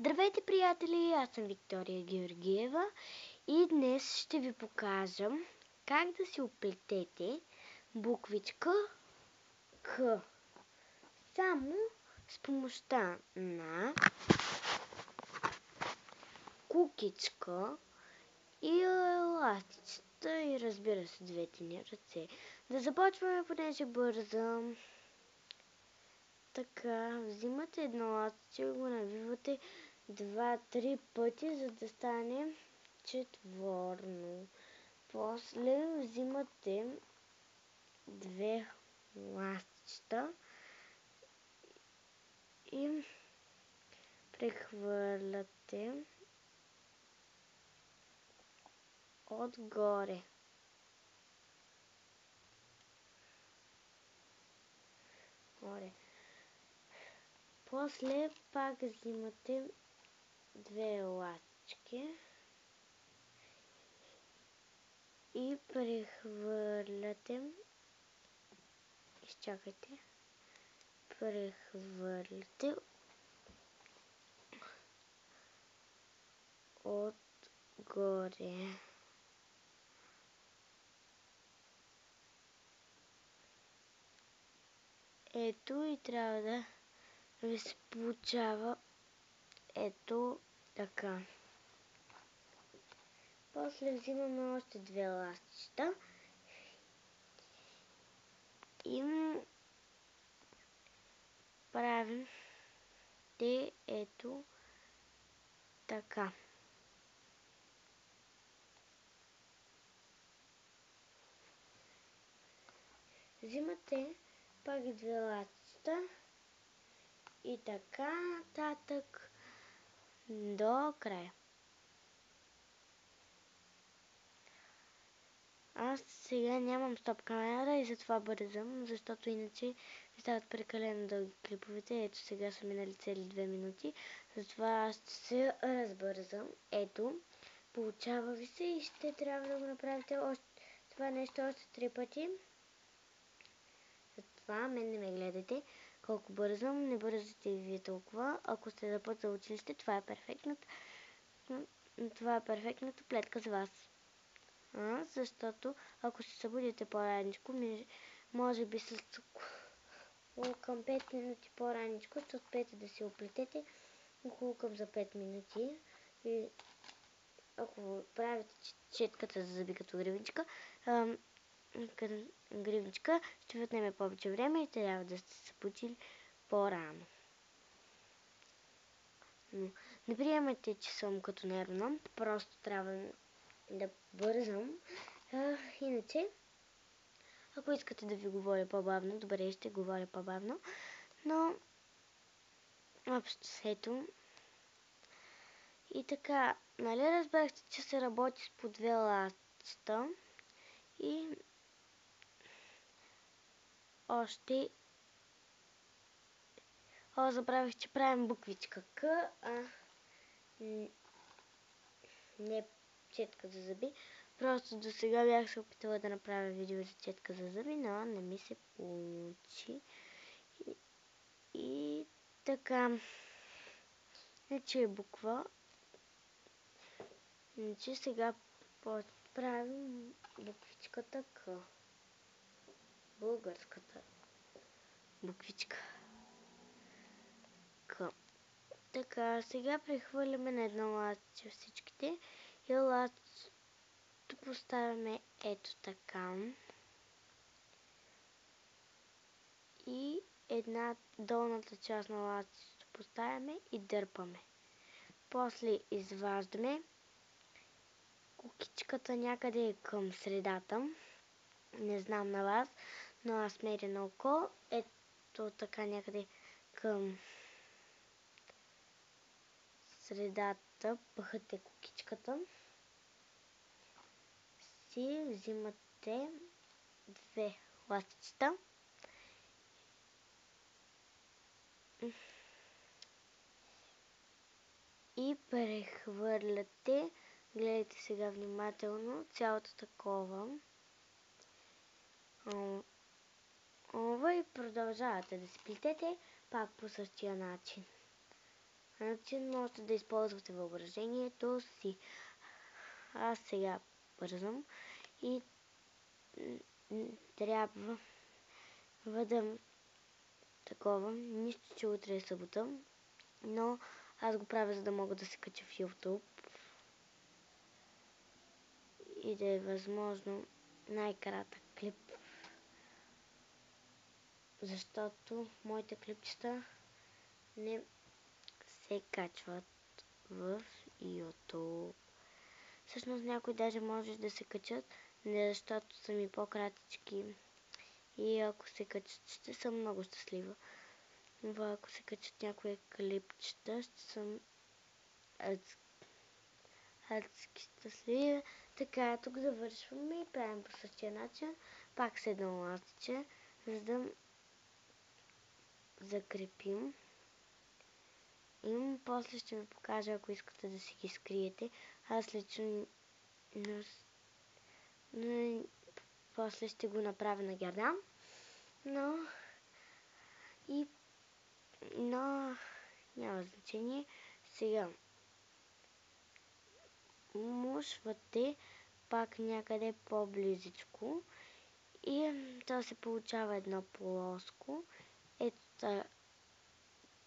Здравейте, приятели! Аз съм Виктория Георгиева и днес ще ви покажа как да си оплетете буквичка К само с помощта на кукичка и еластичета и, разбира се, двете ни ръце. Да започваме, понеже бързам. Така, взимате едно ластиче и го навивате 2-3 пъти, за да стане четворно. После взимате две ластичета и прехвърляте отгоре. После пак взимате две ластички и прехвърляте. Изчакайте. Прехвърляте отгоре. Ето и трябва да ви се получава ето така. После взимаме още две ластичета и правим ето така. Взимате пак две ластичета и така нататък до края. Аз сега нямам стоп камера и затова бързам, защото иначе ви стават прекалено дълги клиповете. Ето сега са минали цели 2 минути, затова аз ще се разбързам. Ето, получава ви се и ще трябва да го направите това нещо още 3 пъти. Затова мен не ме гледайте колко бързам, не бързате и вие толкова. Ако сте за път за училище, това е перфектната плетка за вас. Защото ако се събудите по-раничко, може би с към 5 минути по-раничко, ще успеете да си оплетете около към за 5 минути. И ако правите четката за зъби като гривничка, ще ви отнеме повече време и трябва да сте се събудили по-рано. Но не приемайте, че съм като нервна, просто трябва да бързам. Иначе, ако искате да ви говоря по-бавно, добре, ще говоря по-бавно, но общо ето. И така, нали разбрахте, че се работи с по две ластчета и още забравих, че правим буквичка К, не четка за зъби. Просто до сега бях се опитала да направя видео за четка за зъби, но не ми се получи. И така. Значи е буква. Значи сега правим буквичката К. Българската буквичка К. Така, сега прехвърляме на едно ластче всичките и ластчето поставяме ето така. И една долната част на ластчето поставяме и дърпаме. После изваждаме кукичката някъде към средата. Не знам на вас, но аз меря на око. Ето така някъде към средата пъхате кукичката. Си взимате две ластичета. И прехвърляте, гледайте сега внимателно, цялото такова. И продължавате да си плетете пак по същия начин. начин можете да използвате въображението си. Аз сега бързам и трябва да такова. Нищо, че утре е събота, но аз го правя, за да мога да се кача в YouTube и да е възможно най-кратък клип, защото моите клипчета не се качват в YouTube. Всъщност някои даже може да се качат, не защото са ми по-кратички и ако се качат, ще съм много щастлива. Но ако се качат някои клипчета, ще съм адски щастлива. Така, тук завършваме и правим по същия начин. Пак с едно ластиче, за да закрепим. И после ще ви покажа, ако искате да си ги скриете. Аз лично после ще го направя на гердан. Но няма значение. Сега мушвате пак някъде по-близичко и то се получава едно плоско. Ето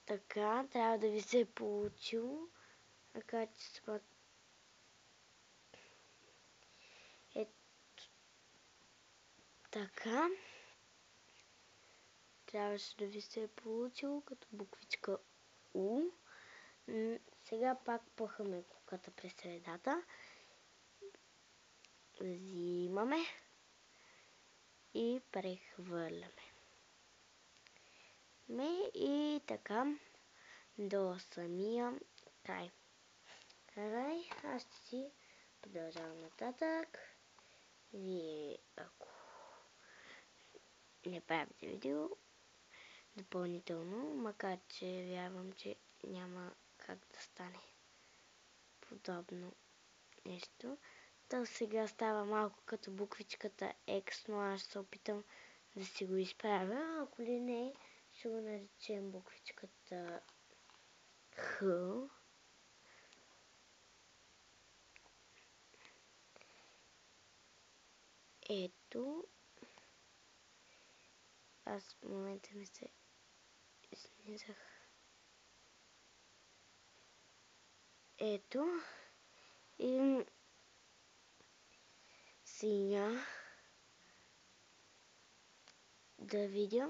така, трябва да ви се е получило. Така че ето така. Трябваше да ви се е получило като буквичка У. Сега пак пъхаме куката през средата. Взимаме и прехвърляме. И така до самия край. Аз ще си продължавам нататък. Вие, ако не правите видео допълнително, макар че вярвам, че няма как да стане подобно нещо. То сега става малко като буквичката X, но аз се опитам да си го изправя. Ако ли не, ще го наречем буквичката Х. Ето. Аз в момента ми се изнизах. Ето. И сега да видя.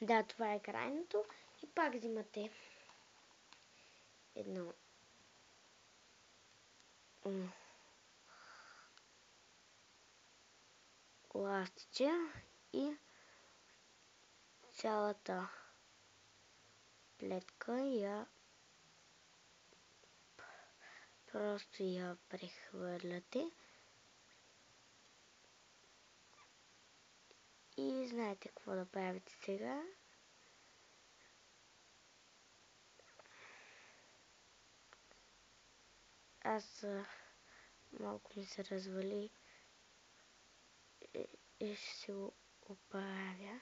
Да, това е крайното. И пак взимате едно ластиче и цялата плетка просто я прехвърляте. И знаете какво да правите сега. Аз малко ми се развали и ще си го оправя.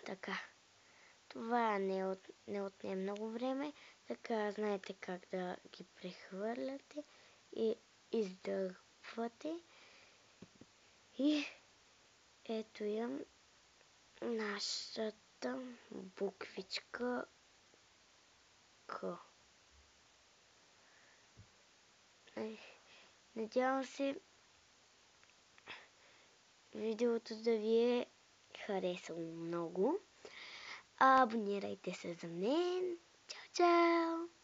Така. Това не отне много време. Така знаете как да ги прехвърляте и издърпвате. И ето я нашата буквичка К. Надявам се видеото да ви е харесало много. Абонирайте се за мен. Чао, чао!